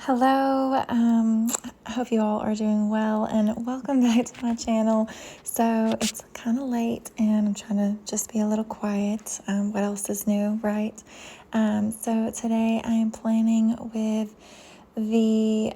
Hello, I hope you all are doing well and welcome back to my channel. So it's kind of late and I'm trying to just be a little quiet. What else is new, right? So today I am planning with the,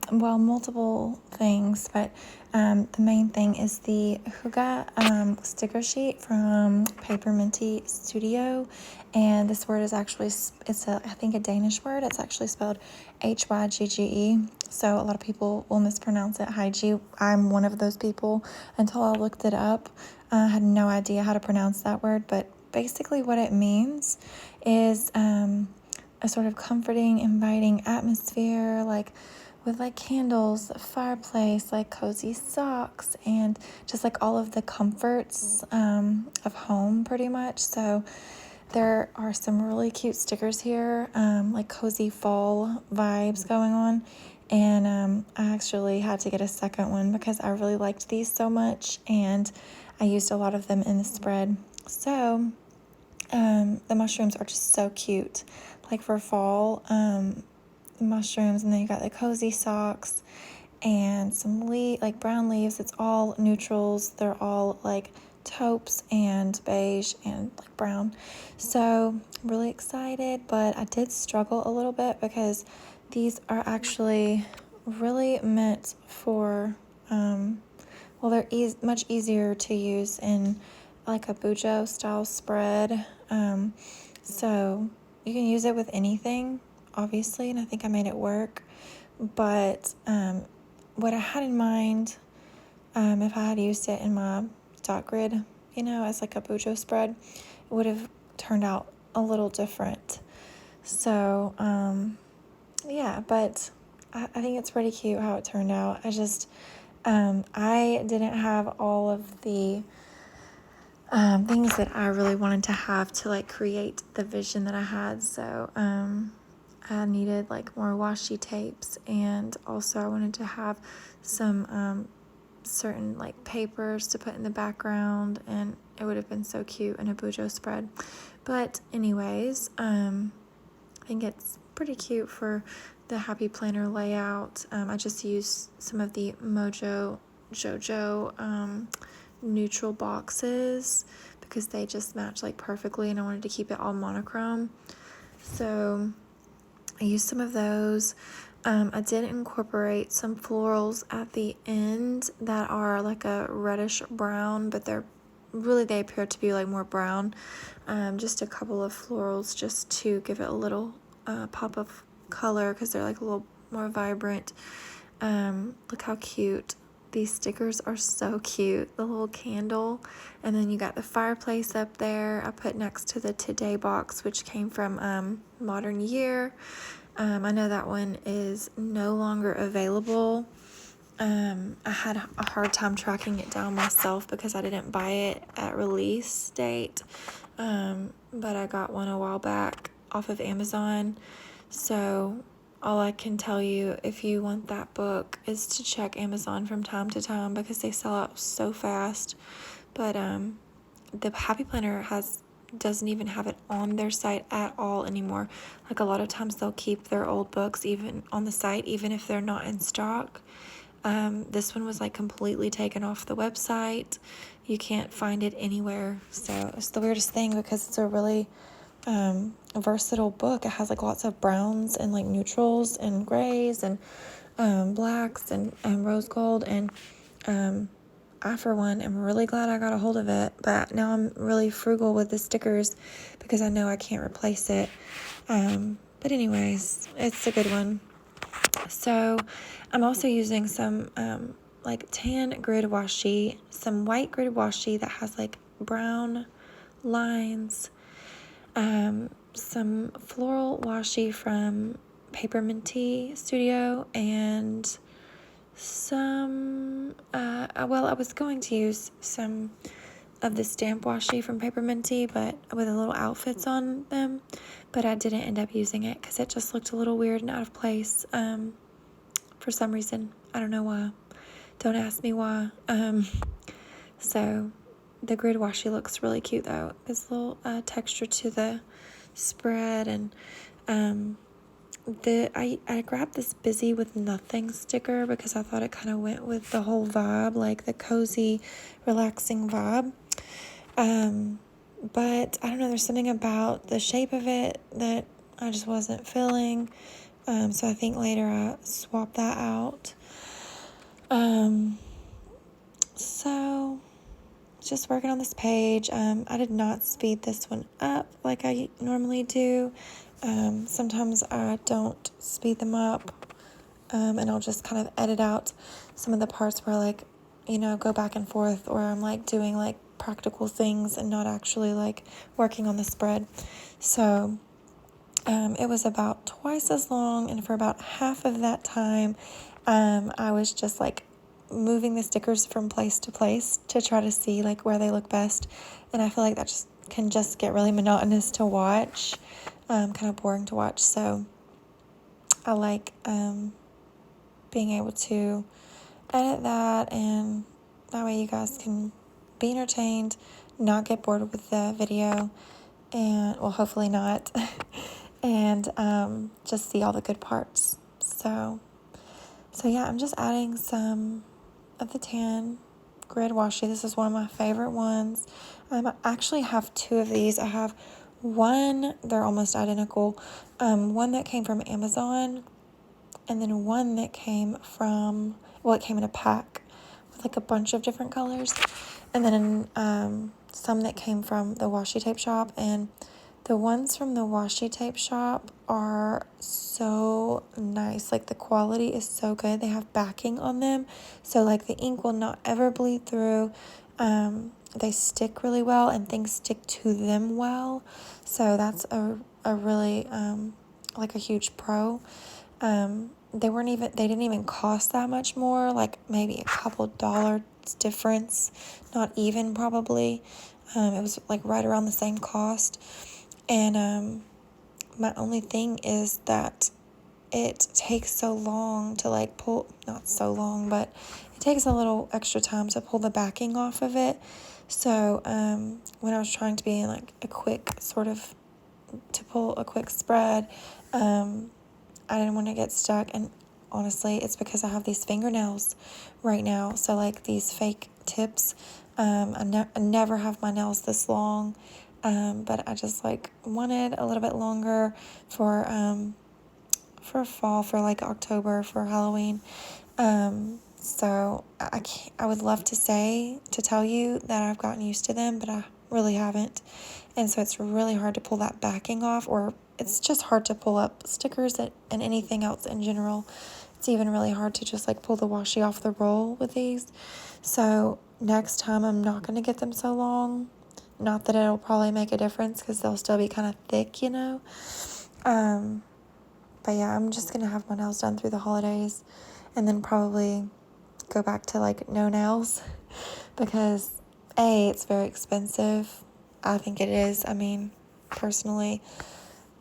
multiple things, but the main thing is the Hygge sticker sheet from Paper Minty Studio. And this word is actually, I think a Danish word. It's actually spelled Hygge. So a lot of people will mispronounce it Hygge. I'm one of those people until I looked it up. I had no idea how to pronounce that word, but basically what it means is a sort of comforting, inviting atmosphere, like with like candles, a fireplace, like cozy socks, and just like all of the comforts of home pretty much. So there are some really cute stickers here, like cozy fall vibes going on. And I actually had to get a second one because I really liked these so much and I used a lot of them in the spread. So the mushrooms are just so cute, like for fall mushrooms. And then you got the cozy socks and some like brown leaves. It's all neutrals. They're all like taupes and beige and like brown. So I'm really excited, but I did struggle a little bit because these are actually really meant for they're much easier to use in like a bujo style spread. So you can use it with anything, obviously, and I think I made it work. But what I had in mind, if I had used it in my dot grid, as like a bujo spread, it would have turned out a little different. So, but I think it's pretty cute how it turned out. I didn't have all of the things that I really wanted to have to like create the vision that I had. So I needed like more washi tapes, and also I wanted to have some certain like papers to put in the background, and it would have been so cute in a bujo spread. But anyways, I think it's pretty cute for the Happy Planner layout. I just used some of the Jojo neutral boxes because they just match like perfectly, and I wanted to keep it all monochrome. So I used some of those. I did incorporate some florals at the end that are like a reddish brown, but they appear to be like more brown. Just a couple of florals just to give it a little pop of color because they're like a little more vibrant. Look how cute. These stickers are so cute. The little candle, and then you got the fireplace up there. I put next to the Today box, which came from Modern Year. I know that one is no longer available. I had a hard time tracking it down myself because I didn't buy it at release date, but I got one a while back off of Amazon. So all I can tell you, if you want that book, is to check Amazon from time to time because they sell out so fast. But the Happy Planner doesn't even have it on their site at all anymore. Like a lot of times they'll keep their old books even on the site, even if they're not in stock. This one was like completely taken off the website. You can't find it anywhere. So it's the weirdest thing because it's a really versatile book. It has like lots of browns and like neutrals and grays and blacks and rose gold, and I for one am really glad I got a hold of it, but now I'm really frugal with the stickers because I know I can't replace it. But anyways, it's a good one. So I'm also using some like tan grid washi, some white grid washi that has like brown lines, some floral washi from Paper Minty Studio, and some I was going to use some of the stamp washi from Paper Minty, but with the little outfits on them, but I didn't end up using it because it just looked a little weird and out of place for some reason. I don't know why. Don't ask me why. So the grid washi looks really cute though. There's a little texture to the spread, and I grabbed this busy with nothing sticker because I thought it kind of went with the whole vibe, like the cozy, relaxing vibe. But I don't know, there's something about the shape of it that I just wasn't feeling. So I think later I swapped that out. So just working on this page. I did not speed this one up like I normally do. Sometimes I don't speed them up, and I'll just kind of edit out some of the parts where like, go back and forth, or I'm like doing like practical things and not actually like working on the spread. So it was about twice as long, and for about half of that time, I was just like moving the stickers from place to place to try to see like where they look best. And I feel like that can get really monotonous to watch, kind of boring to watch. So I like being able to edit that, and that way you guys can be entertained, not get bored with the video, and well, hopefully not, and just see all the good parts. So yeah, I'm just adding some of the tan grid washi. This is one of my favorite ones. I actually have two of these. I have one, they're almost identical, one that came from Amazon, and then one that came from, it came in a pack with like a bunch of different colors, and then some that came from the washi tape shop. And the ones from the washi tape shop are so nice. Like the quality is so good. They have backing on them, so like the ink will not ever bleed through. They stick really well, and things stick to them well. So that's a really like a huge pro. They didn't even cost that much more, like maybe a couple dollars difference, not even probably. It was like right around the same cost. And my only thing is that it takes so long to like pull, not so long, but it takes a little extra time to pull the backing off of it. So when I was trying to be in like a quick to pull a quick spread, I didn't want to get stuck. And honestly, it's because I have these fingernails right now. So like these fake tips, I never have my nails this long. But I just like wanted a little bit longer for fall, for like October, for Halloween. So I would love to tell you that I've gotten used to them, but I really haven't. And so it's really hard to pull that backing off, or it's just hard to pull up stickers and anything else in general. It's even really hard to just like pull the washi off the roll with these. So next time I'm not going to get them so long. Not that it'll probably make a difference because they'll still be kind of thick, But yeah, I'm just going to have my nails done through the holidays, and then probably go back to like no nails because it's very expensive. I think it is. I mean, personally,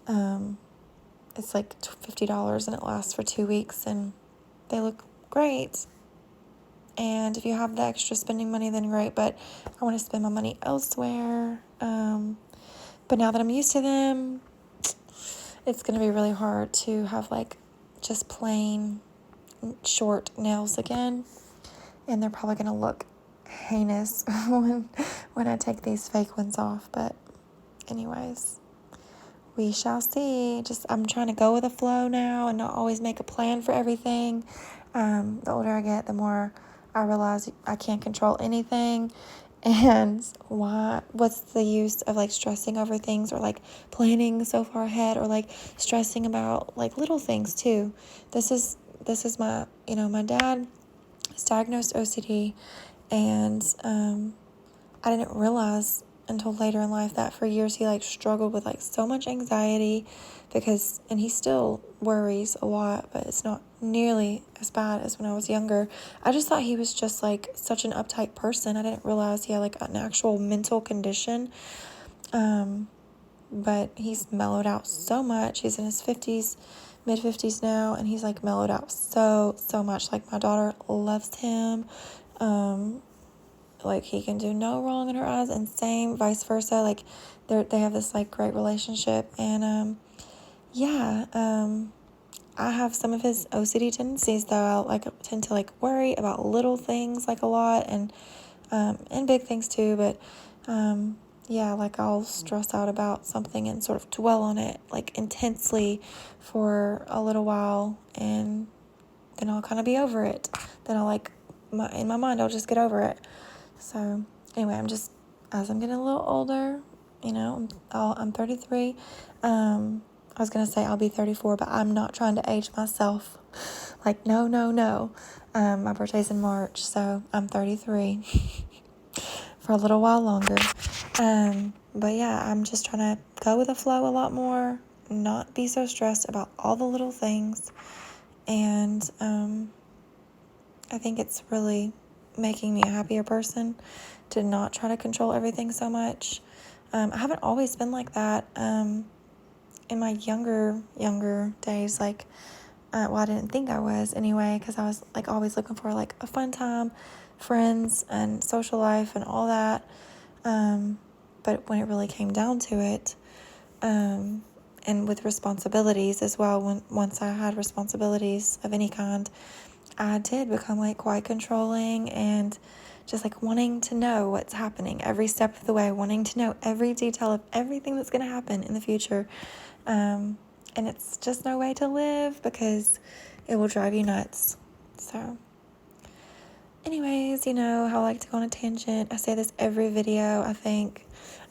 it's like $50 and it lasts for 2 weeks and they look great. And if you have the extra spending money, then great, but I want to spend my money elsewhere. But now that I'm used to them, it's going to be really hard to have like just plain short nails again. And they're probably going to look heinous when I take these fake ones off. But anyways, we shall see. I'm trying to go with the flow now and not always make a plan for everything. The older I get, the more I realize I can't control anything. And what's the use of like stressing over things, or like planning so far ahead, or like stressing about like little things too. This is my, my dad is diagnosed OCD, and I didn't realize until later in life that for years he like struggled with like so much anxiety and he still worries a lot, but it's not nearly as bad as when I was younger. I just thought he was just like such an uptight person. I didn't realize he had like an actual mental condition. But he's mellowed out so much. He's in his 50s, mid 50s now, and he's like mellowed out so much. Like my daughter loves him. Like he can do no wrong in her eyes, and same vice versa. Like they have this like great relationship, and I have some of his OCD tendencies, though. I tend to worry about little things a lot, and big things too. But yeah, I'll stress out about something and sort of dwell on it intensely for a little while, and then I'll kind of be over it. Then I'll in my mind I'll just get over it. So anyway, as I'm getting a little older, I'm 33. I was gonna say I'll be 34, but I'm not trying to age myself. No. My birthday's in March, so I'm 33 for a little while longer. But yeah, I'm just trying to go with the flow a lot more, not be so stressed about all the little things, and I think it's really making me a happier person to not try to control everything so much. I haven't always been like that. In my younger days, I didn't think I was anyway, because I was always looking for a fun time, friends and social life and all that. But when it really came down to it, and with responsibilities as well, once I had responsibilities of any kind, I did become quite controlling, and just wanting to know what's happening every step of the way, wanting to know every detail of everything that's going to happen in the future. And it's just no way to live, because it will drive you nuts. So anyways, how I like to go on a tangent. I say this every video, I think.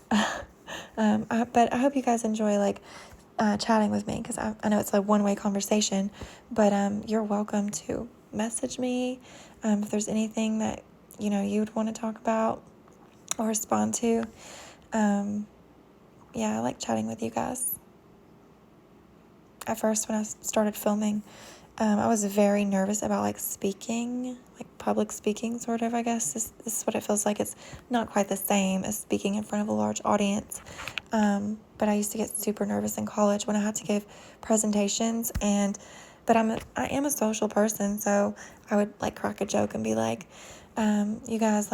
But I hope you guys enjoy chatting with me, because I know it's a one-way conversation, but you're welcome to message me if there's anything that you'd want to talk about or respond to. Yeah, I like chatting with you guys. At first, when I started filming, I was very nervous about speaking, public speaking, sort of, I guess. This is what it feels like. It's not quite the same as speaking in front of a large audience. But I used to get super nervous in college when I had to give presentations, but I am a social person, so I would crack a joke and be you guys,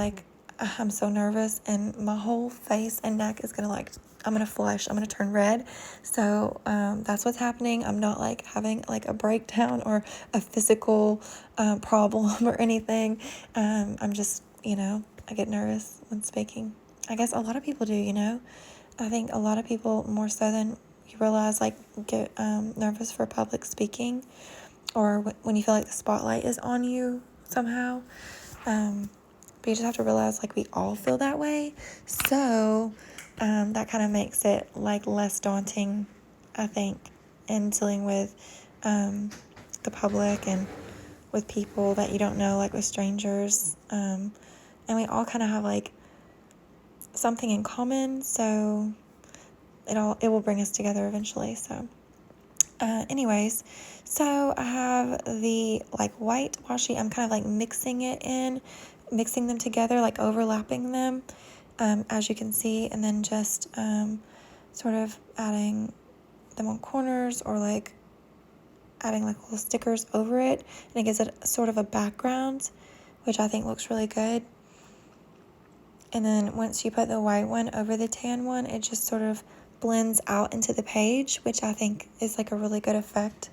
I'm so nervous, and my whole face and neck is gonna I'm gonna flush, I'm gonna turn red. So that's what's happening. I'm not having a breakdown or a physical problem or anything. I'm just, I get nervous when speaking. I guess a lot of people do, I think a lot of people, more so than you realize, get nervous for public speaking, or when you feel the spotlight is on you somehow. But you just have to realize we all feel that way. So that kind of makes it less daunting, I think, in dealing with the public and with people that you don't know, with strangers. And we all kind of have something in common, so it will bring us together eventually. So anyways, so I have the white washi. I'm kind of mixing them together, overlapping them, as you can see, and then just sort of adding them on corners, or adding little stickers over it, and it gives it sort of a background, which I think looks really good. And then once you put the white one over the tan one, it just sort of blends out into the page, which I think is a really good effect.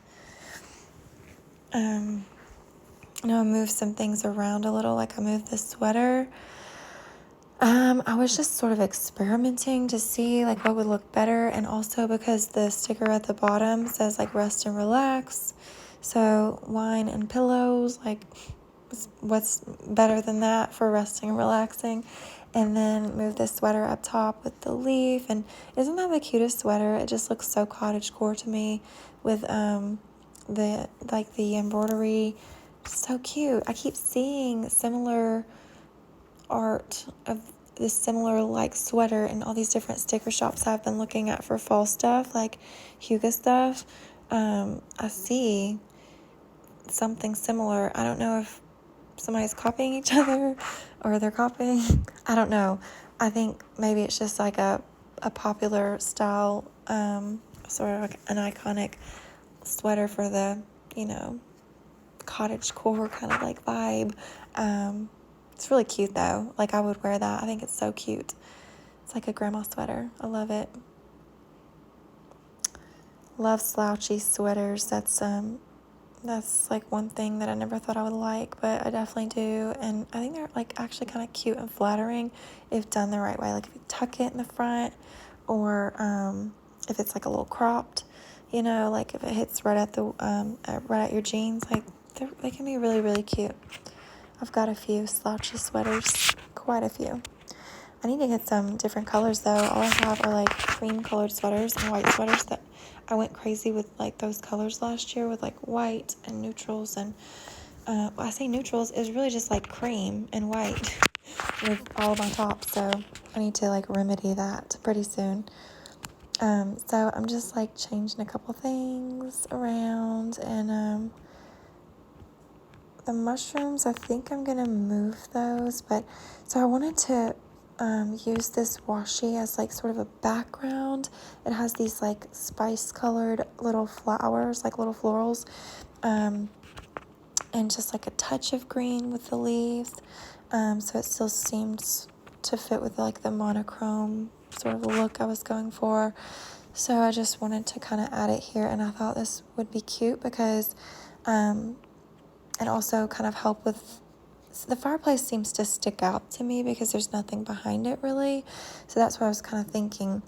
I moved some things around a little, I moved the sweater. I was just sort of experimenting to see what would look better, and also because the sticker at the bottom says rest and relax, so wine and pillows, what's better than that for resting and relaxing? And then move the sweater up top with the leaf, and isn't that the cutest sweater? It just looks so cottagecore to me, with the embroidery. So cute. I keep seeing similar art of this similar sweater in all these different sticker shops I've been looking at for fall stuff, Hygge stuff. I see something similar. I don't know if somebody's copying each other, or they're copying. I don't know. I think maybe it's just a popular style, sort of an iconic sweater for the, cottage core kind of vibe. It's really cute though. I would wear that. I think it's so cute. It's a grandma sweater. I love it. Love slouchy sweaters. That's That's like one thing that I never thought I would like, but I definitely do. And I think they're like actually kind of cute and flattering if done the right way. Like if you tuck it in the front, or if it's like a little cropped, you know, like if it hits right at the right at your jeans, like they can be really, really cute. I've got a few slouchy sweaters, quite a few. I need to get some different colors though. All I have are like cream colored sweaters and white sweaters that I went crazy with, like those colors last year with like white and neutrals. And well, I say neutrals is really just like cream and white with all of my tops. So I need to like remedy that pretty soon. So I'm just like changing a couple things around, and the mushrooms, I think I'm gonna move those. But so I wanted to use this washi as like sort of a background. It has these like spice colored little flowers, like little florals, and just like a touch of green with the leaves. So it still seems to fit with like the monochrome sort of look I was going for. So I just wanted to kind of add it here, and I thought this would be cute because and also kind of help with, the fireplace seems to stick out to me because there's nothing behind it really. So that's what I was kind of thinking.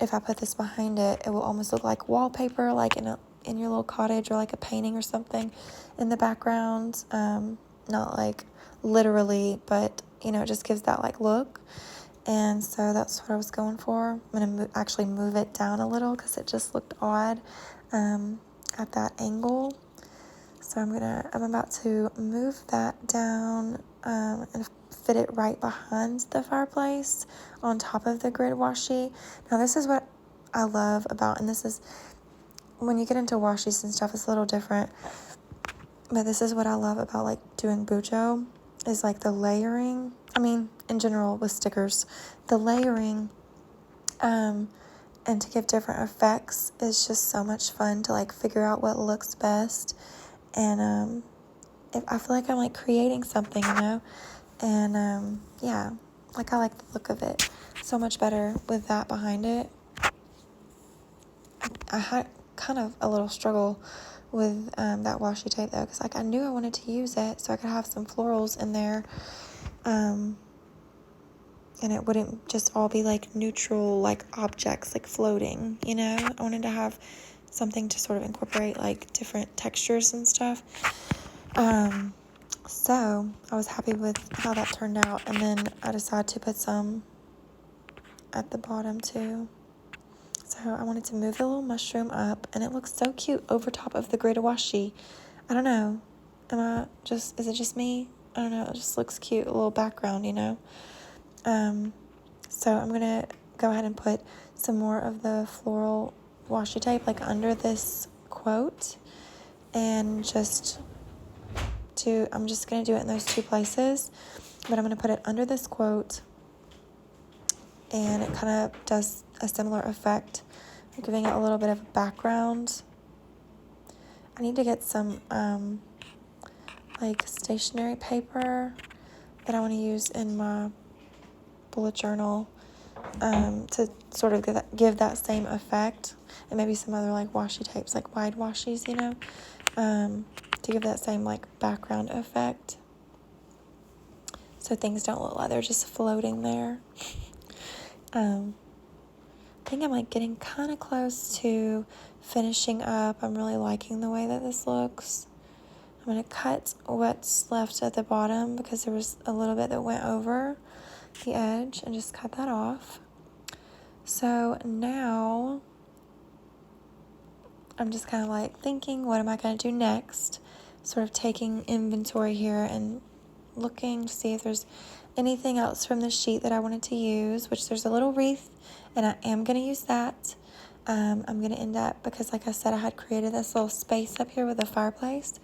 If I put this behind it, it will almost look like wallpaper, like in your little cottage, or like a painting or something in the background. Not like literally, but you know, it just gives that like look. And so that's what I was going for. I'm going to actually move it down a little because it just looked odd at that angle. So I'm about to move that down and fit it right behind the fireplace on top of the grid washi. Now this is what I love about, and this is, when you get into washis and stuff, it's a little different. But this is what I love about like doing bujo, is like the layering. I mean, in general with stickers, the layering and to give different effects is just so much fun to like figure out what looks best. And I feel like I'm like creating something, you know, and yeah, like I like the look of it so much better with that behind it. I had kind of a little struggle with that washi tape though, because like I knew I wanted to use it so I could have some florals in there, and it wouldn't just all be like neutral like objects like floating, you know. I wanted to have something to sort of incorporate like different textures and stuff. So I was happy with how that turned out, and then I decided to put some at the bottom too. So I wanted to move the little mushroom up, and it looks so cute over top of the grid washi. I don't know, is it just me? I don't know, it just looks cute, a little background, you know. So I'm gonna go ahead and put some more of the floral washi tape like under this quote, and I'm just going to do it in those two places, but I'm going to put it under this quote, and it kind of does a similar effect, giving it a little bit of background. I need to get some like stationery paper that I want to use in my bullet journal to sort of give that same effect, and maybe some other like washi tapes, like wide washis, you know, to give that same like background effect, so things don't look like they're just floating there. I think I'm like getting kind of close to finishing up. I'm really liking the way that this looks. I'm going to cut what's left at the bottom because there was a little bit that went over the edge, and just cut that off. So now I'm just kind of like thinking, what am I going to do next? Sort of taking inventory here and looking to see if there's anything else from the sheet that I wanted to use, which there's a little wreath, and I am going to use that. I'm going to end up, because like I said, I had created this little space up here with a fireplace.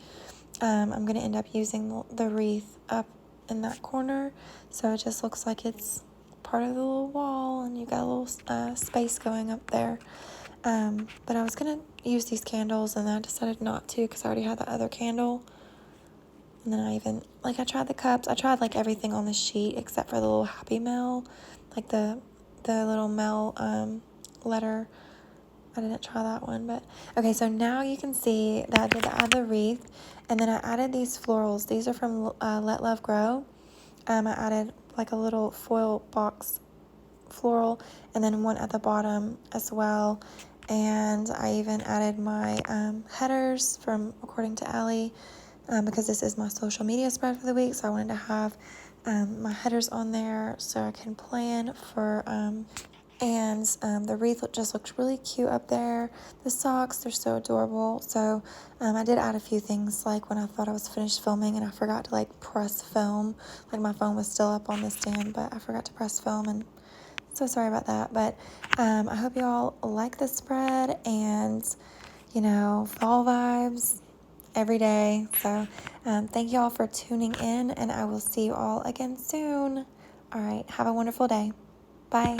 I'm going to end up using the wreath up in that corner, so it just looks like it's part of the little wall, and you got a little space going up there. But I was going to use these candles, and then I decided not to because I already had the other candle. And then I tried the cups. I tried like everything on the sheet except for the little Happy Mail, like the little mail letter I didn't try that one, but okay, so now you can see that I did add the wreath, and then I added these florals. These are from Let Love Grow. I added like a little foil box floral, and then one at the bottom as well. And I even added my headers from According to Allie, because this is my social media spread for the week, so I wanted to have my headers on there so I can plan for the wreath just looks really cute up there. The socks, they're so adorable. So I did add a few things, like when I thought I was finished filming and I forgot to like press film. Like my phone was still up on the stand, but I forgot to press film, and so sorry about that. But I hope you all like the spread, and fall vibes every day. So thank you all for tuning in, and I will see you all again soon. All right, have a wonderful day. Bye.